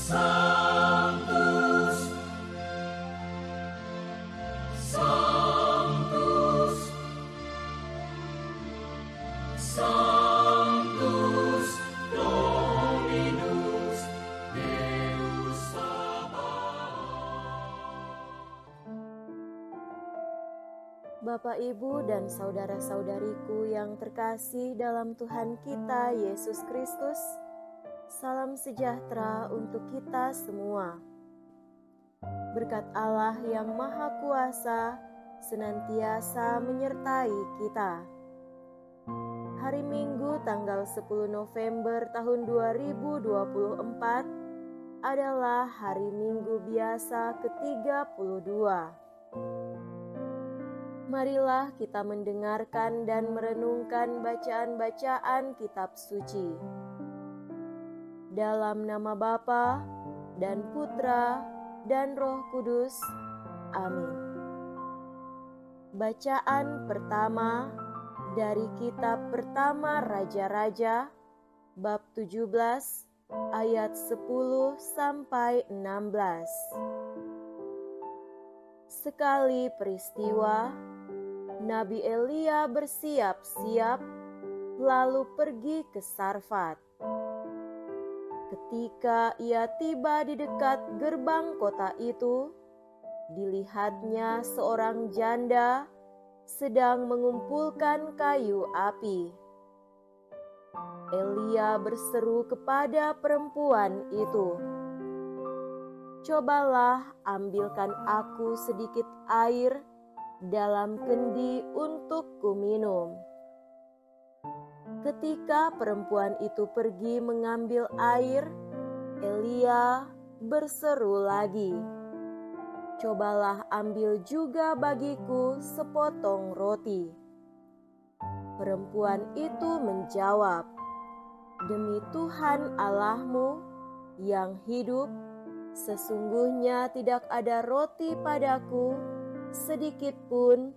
Sanctus, Sanctus, Sanctus Dominus Deus Sabaoth. Bapak, Ibu, dan saudara-saudariku yang terkasih dalam Tuhan kita Yesus Kristus, salam sejahtera untuk kita semua. Berkat Allah yang Maha Kuasa senantiasa menyertai kita. Hari Minggu tanggal 10 November tahun 2024 adalah hari Minggu biasa ke-32. Marilah kita mendengarkan dan merenungkan bacaan-bacaan kitab suci. Dalam nama Bapa dan Putra dan Roh Kudus. Amin. Bacaan pertama dari kitab pertama Raja-Raja, bab 17, ayat 10 sampai 16. Sekali peristiwa, Nabi Elia bersiap-siap lalu pergi ke Sarfat. Ketika ia tiba di dekat gerbang kota itu, dilihatnya seorang janda sedang mengumpulkan kayu api. Elia berseru kepada perempuan itu, "Cobalah ambilkan aku sedikit air dalam kendi untuk kuminum." Ketika perempuan itu pergi mengambil air, Elia berseru lagi, "Cobalah ambil juga bagiku sepotong roti." Perempuan itu menjawab, "Demi Tuhan Allahmu yang hidup, sesungguhnya tidak ada roti padaku sedikit pun,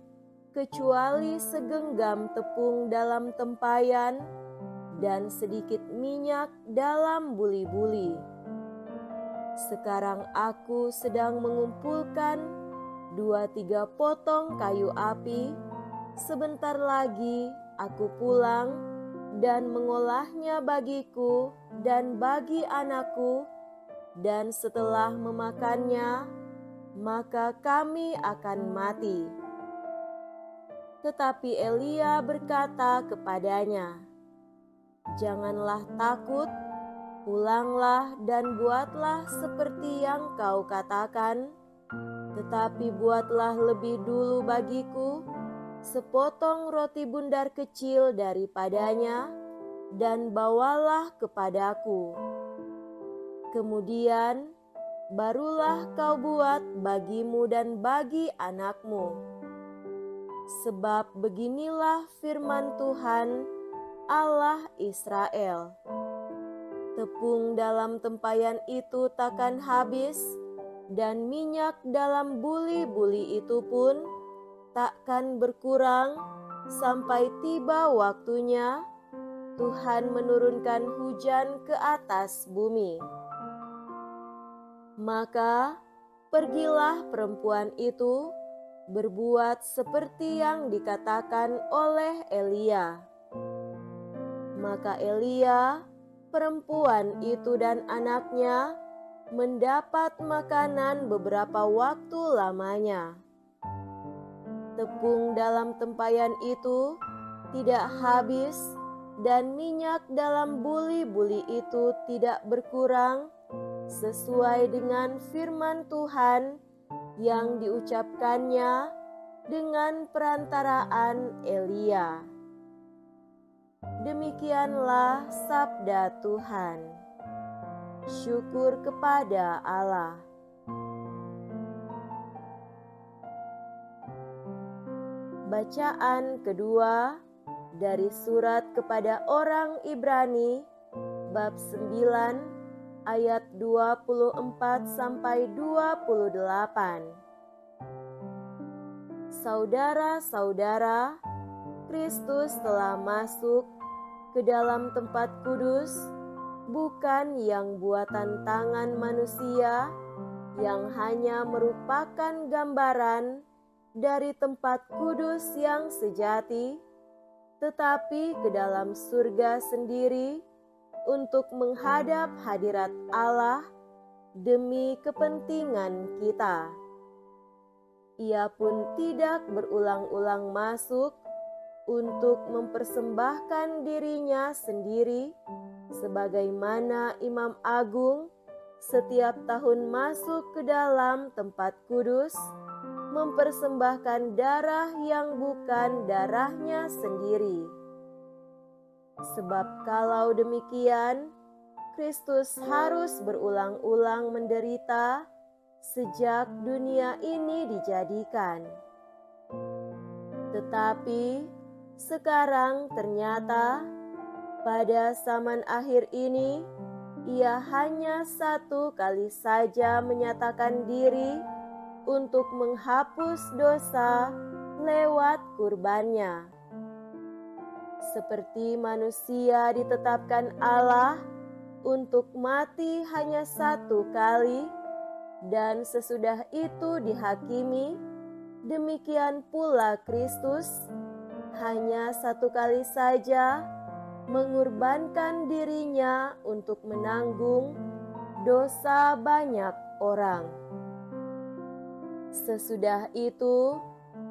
kecuali segenggam tepung dalam tempayan dan sedikit minyak dalam buli-buli. Sekarang aku sedang mengumpulkan 2-3 potong kayu api. Sebentar lagi aku pulang dan mengolahnya bagiku dan bagi anakku, dan setelah memakannya, maka kami akan mati." Tetapi Elia berkata kepadanya, "Janganlah takut, pulanglah dan buatlah seperti yang kau katakan, tetapi buatlah lebih dulu bagiku sepotong roti bundar kecil daripadanya, dan bawalah kepadaku. Kemudian barulah kau buat bagimu dan bagi anakmu. Sebab beginilah firman Tuhan Allah Israel, tepung dalam tempayan itu takkan habis, dan minyak dalam buli-buli itu pun takkan berkurang sampai tiba waktunya Tuhan menurunkan hujan ke atas bumi." Maka pergilah perempuan itu berbuat seperti yang dikatakan oleh Elia. Maka Elia, perempuan itu dan anaknya mendapat makanan beberapa waktu lamanya. Tepung dalam tempayan itu tidak habis, dan minyak dalam buli-buli itu tidak berkurang, sesuai dengan firman Tuhan yang diucapkannya dengan perantaraan Elia. Demikianlah sabda Tuhan. Syukur kepada Allah. Bacaan kedua dari surat kepada orang Ibrani bab 9 ayat 24 sampai 28. Saudara-saudara, Kristus telah masuk ke dalam tempat kudus bukan yang buatan tangan manusia, yang hanya merupakan gambaran dari tempat kudus yang sejati, tetapi ke dalam surga sendiri untuk menghadap hadirat Allah demi kepentingan kita. Ia pun tidak berulang-ulang masuk untuk mempersembahkan dirinya sendiri sebagaimana Imam Agung setiap tahun masuk ke dalam tempat kudus, mempersembahkan darah yang bukan darahnya sendiri. Sebab kalau demikian, Kristus harus berulang-ulang menderita sejak dunia ini dijadikan. Tetapi sekarang ternyata pada zaman akhir ini, ia hanya satu kali saja menyatakan diri untuk menghapus dosa lewat kurbannya. Seperti manusia ditetapkan Allah untuk mati hanya satu kali, dan sesudah itu dihakimi, demikian pula Kristus hanya satu kali saja mengorbankan dirinya untuk menanggung dosa banyak orang. Sesudah itu,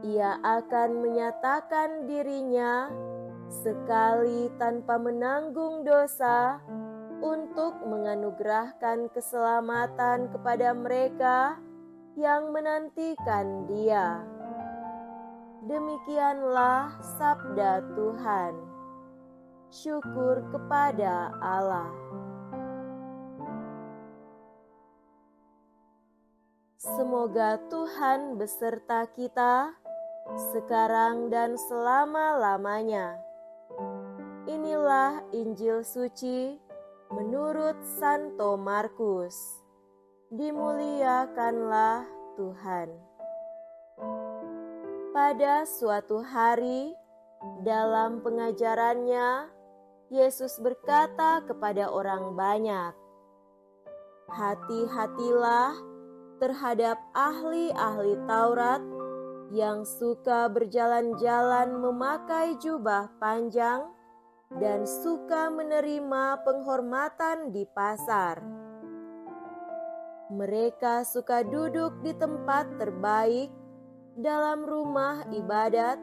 ia akan menyatakan dirinya sekali tanpa menanggung dosa untuk menganugerahkan keselamatan kepada mereka yang menantikan Dia. Demikianlah sabda Tuhan. Syukur kepada Allah. Semoga Tuhan beserta kita sekarang dan selama-lamanya. Inilah Injil suci menurut Santo Markus. Dimuliakanlah Tuhan. Pada suatu hari, dalam pengajarannya, Yesus berkata kepada orang banyak, "Hati-hatilah terhadap ahli-ahli Taurat yang suka berjalan-jalan memakai jubah panjang dan suka menerima penghormatan di pasar. Mereka suka duduk di tempat terbaik dalam rumah ibadat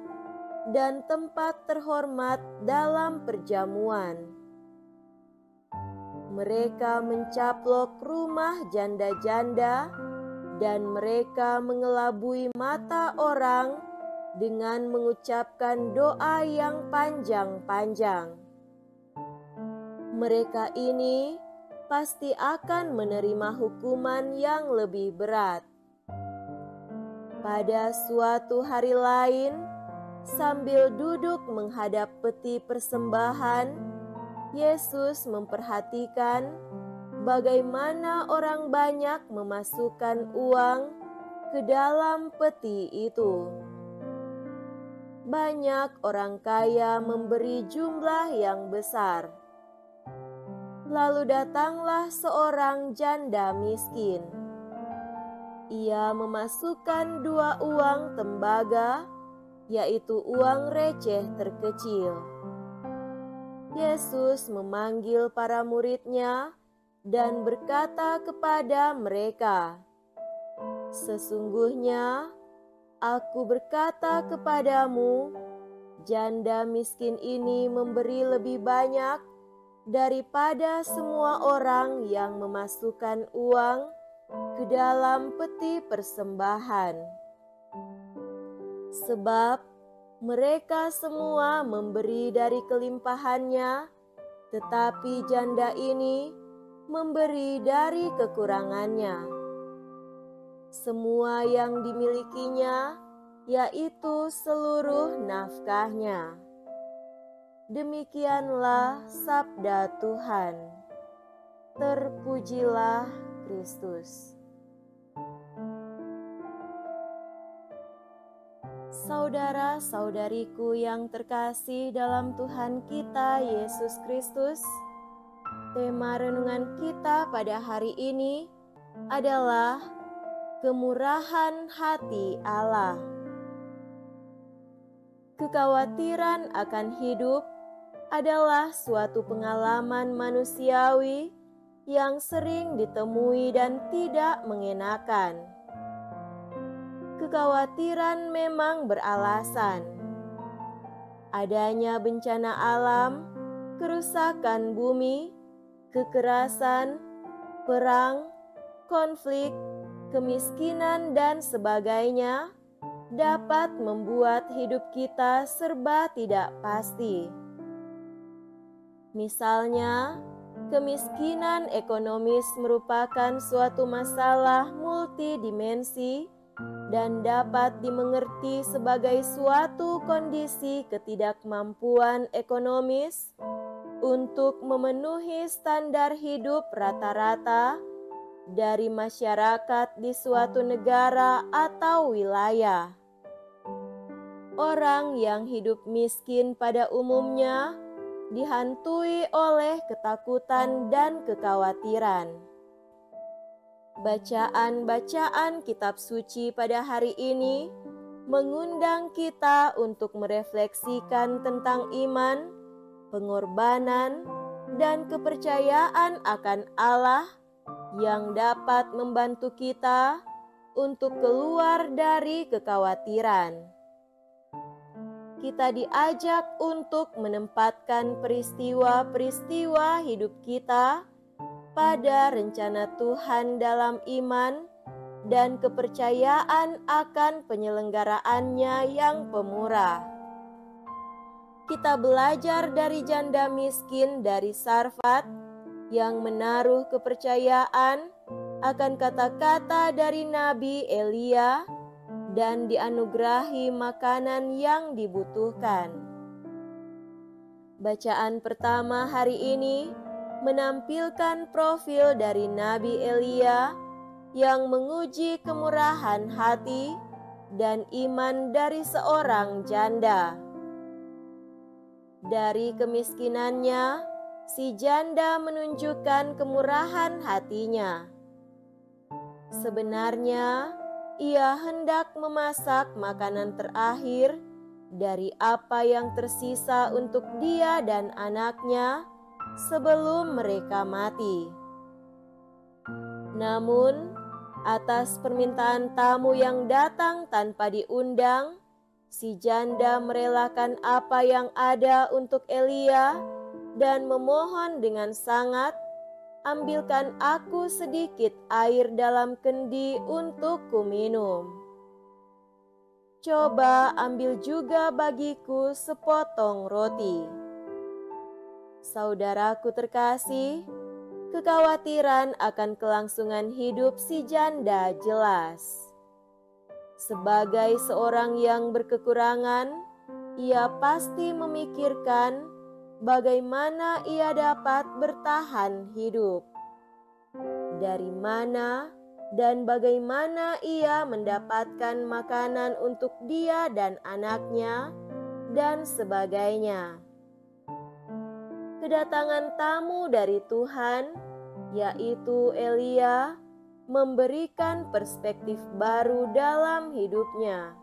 dan tempat terhormat dalam perjamuan. Mereka mencaplok rumah janda-janda dan mereka mengelabui mata orang dengan mengucapkan doa yang panjang-panjang. Mereka ini pasti akan menerima hukuman yang lebih berat. Pada suatu hari lain, sambil duduk menghadap peti persembahan, Yesus memperhatikan bagaimana orang banyak memasukkan uang ke dalam peti itu. Banyak orang kaya memberi jumlah yang besar. Lalu datanglah seorang janda miskin. Ia memasukkan 2 uang tembaga, yaitu uang receh terkecil. Yesus memanggil para murid-Nya dan berkata kepada mereka, "Sesungguhnya Aku berkata kepadamu, janda miskin ini memberi lebih banyak daripada semua orang yang memasukkan uang ke dalam peti persembahan. Sebab mereka semua memberi dari kelimpahannya, tetapi janda ini memberi dari kekurangannya. Semua yang dimilikinya, yaitu seluruh nafkahnya." Demikianlah sabda Tuhan. Terpujilah Kristus. Saudara-saudariku yang terkasih dalam Tuhan kita Yesus Kristus, Tema renungan kita pada hari ini adalah kemurahan hati Allah. Kekhawatiran akan hidup adalah suatu pengalaman manusiawi yang sering ditemui dan tidak mengenakan. Kekhawatiran memang beralasan. Adanya bencana alam, kerusakan bumi, kekerasan, perang, konflik, kemiskinan, dan sebagainya dapat membuat hidup kita serba tidak pasti. Misalnya, kemiskinan ekonomis merupakan suatu masalah multidimensi dan dapat dimengerti sebagai suatu kondisi ketidakmampuan ekonomis untuk memenuhi standar hidup rata-rata dari masyarakat di suatu negara atau wilayah. Orang yang hidup miskin pada umumnya dihantui oleh ketakutan dan kekhawatiran. Bacaan-bacaan kitab suci pada hari ini mengundang kita untuk merefleksikan tentang iman, pengorbanan, dan kepercayaan akan Allah yang dapat membantu kita untuk keluar dari kekhawatiran. Kita diajak untuk menempatkan peristiwa-peristiwa hidup kita pada rencana Tuhan dalam iman dan kepercayaan akan penyelenggaraannya yang pemurah. Kita belajar dari janda miskin dari Sarfat yang menaruh kepercayaan akan kata-kata dari Nabi Elia dan dianugerahi makanan yang dibutuhkan. Bacaan pertama hari ini menampilkan profil dari Nabi Elia yang menguji kemurahan hati dan iman dari seorang janda. Dari kemiskinannya, si janda menunjukkan kemurahan hatinya. Sebenarnya, ia hendak memasak makanan terakhir dari apa yang tersisa untuk dia dan anaknya sebelum mereka mati. Namun, atas permintaan tamu yang datang tanpa diundang, si janda merelakan apa yang ada untuk Elia dan memohon dengan sangat, "Ambilkan aku sedikit air dalam kendi untuk kuminum. Coba ambil juga bagiku sepotong roti." Saudaraku terkasih, kekhawatiran akan kelangsungan hidup si janda jelas. Sebagai seorang yang berkekurangan, ia pasti memikirkan bagaimana ia dapat bertahan hidup, dari mana dan bagaimana ia mendapatkan makanan untuk dia dan anaknya, dan sebagainya. Kedatangan tamu dari Tuhan, yaitu Elia, memberikan perspektif baru dalam hidupnya.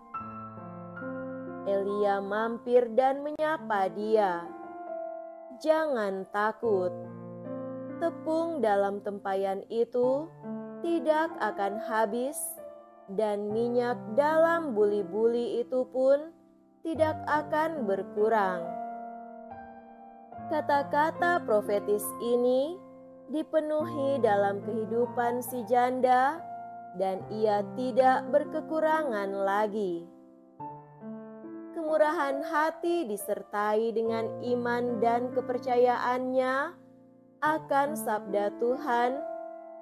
Elia mampir dan menyapa dia. "Jangan takut, tepung dalam tempayan itu tidak akan habis, dan minyak dalam buli-buli itu pun tidak akan berkurang." Kata-kata profetis ini dipenuhi dalam kehidupan si janda, dan ia tidak berkekurangan lagi. Kemurahan hati disertai dengan iman dan kepercayaannya akan sabda Tuhan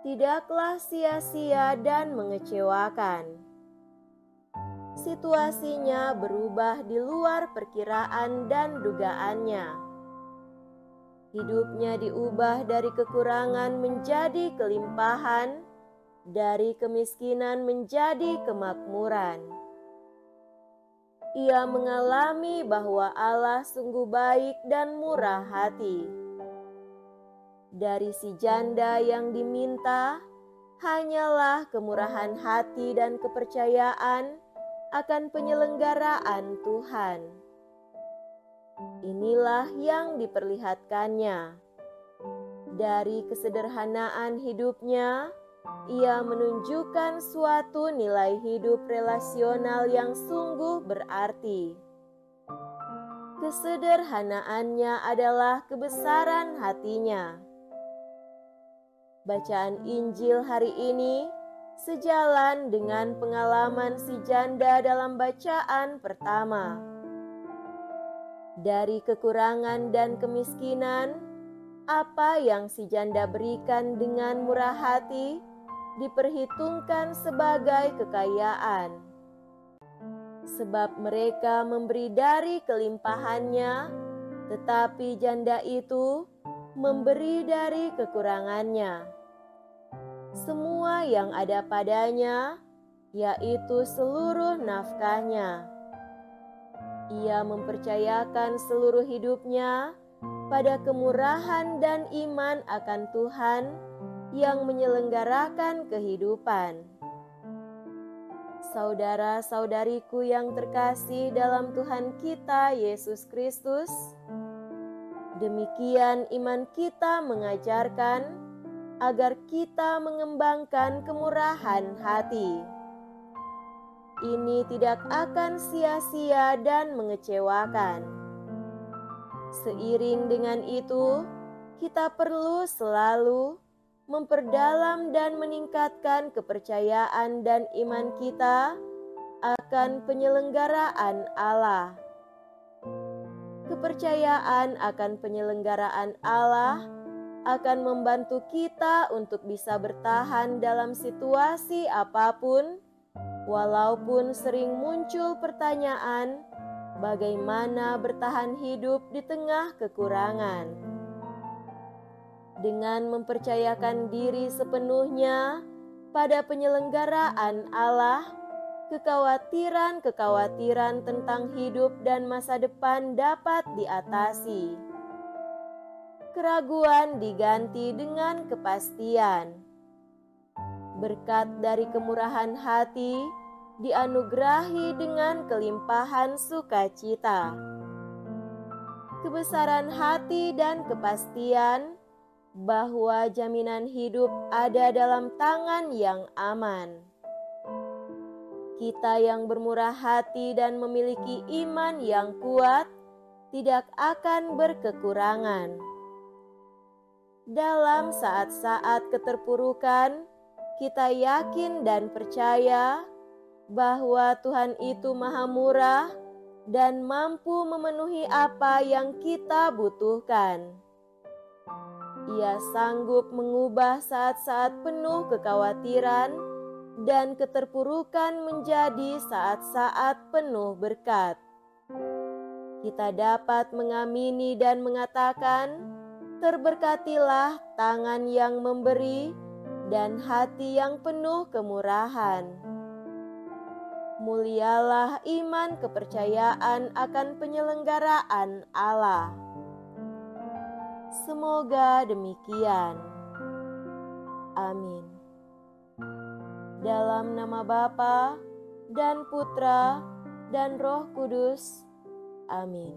tidaklah sia-sia dan mengecewakan. Situasinya berubah di luar perkiraan dan dugaannya. Hidupnya diubah dari kekurangan menjadi kelimpahan, dari kemiskinan menjadi kemakmuran. Ia mengalami bahwa Allah sungguh baik dan murah hati. Dari si janda yang diminta hanyalah kemurahan hati dan kepercayaan akan penyelenggaraan Tuhan. Inilah yang diperlihatkannya. Dari kesederhanaan hidupnya, ia menunjukkan suatu nilai hidup relasional yang sungguh berarti. Kesederhanaannya adalah kebesaran hatinya. Bacaan Injil hari ini sejalan dengan pengalaman si janda dalam bacaan pertama. Dari kekurangan dan kemiskinan, apa yang si janda berikan dengan murah hati diperhitungkan sebagai kekayaan. Sebab mereka memberi dari kelimpahannya, tetapi janda itu memberi dari kekurangannya. Semua yang ada padanya, yaitu seluruh nafkahnya. Ia mempercayakan seluruh hidupnya pada kemurahan dan iman akan Tuhan yang menyelenggarakan kehidupan. Saudara-saudariku yang terkasih dalam Tuhan kita Yesus Kristus, demikian iman kita mengajarkan agar kita mengembangkan kemurahan hati. Ini tidak akan sia-sia dan mengecewakan. Seiring dengan itu, kita perlu selalu memperdalam dan meningkatkan kepercayaan dan iman kita akan penyelenggaraan Allah. Kepercayaan akan penyelenggaraan Allah akan membantu kita untuk bisa bertahan dalam situasi apapun, walaupun sering muncul pertanyaan bagaimana bertahan hidup di tengah kekurangan. Dengan mempercayakan diri sepenuhnya pada penyelenggaraan Allah, kekhawatiran-kekhawatiran tentang hidup dan masa depan dapat diatasi. Keraguan diganti dengan kepastian. Berkat dari kemurahan hati dianugerahi dengan kelimpahan sukacita. Kebesaran hati dan kepastian bahwa jaminan hidup ada dalam tangan yang aman. Kita yang bermurah hati dan memiliki iman yang kuat tidak akan berkekurangan. Dalam saat-saat keterpurukan, kita yakin dan percaya bahwa Tuhan itu Maha Murah dan mampu memenuhi apa yang kita butuhkan. Ia sanggup mengubah saat-saat penuh kekhawatiran dan keterpurukan menjadi saat-saat penuh berkat. Kita dapat mengamini dan mengatakan, terberkatilah tangan yang memberi dan hati yang penuh kemurahan. Mulialah iman kepercayaan akan penyelenggaraan Allah. Semoga demikian. Amin. Dalam nama Bapa dan Putra dan Roh Kudus. Amin.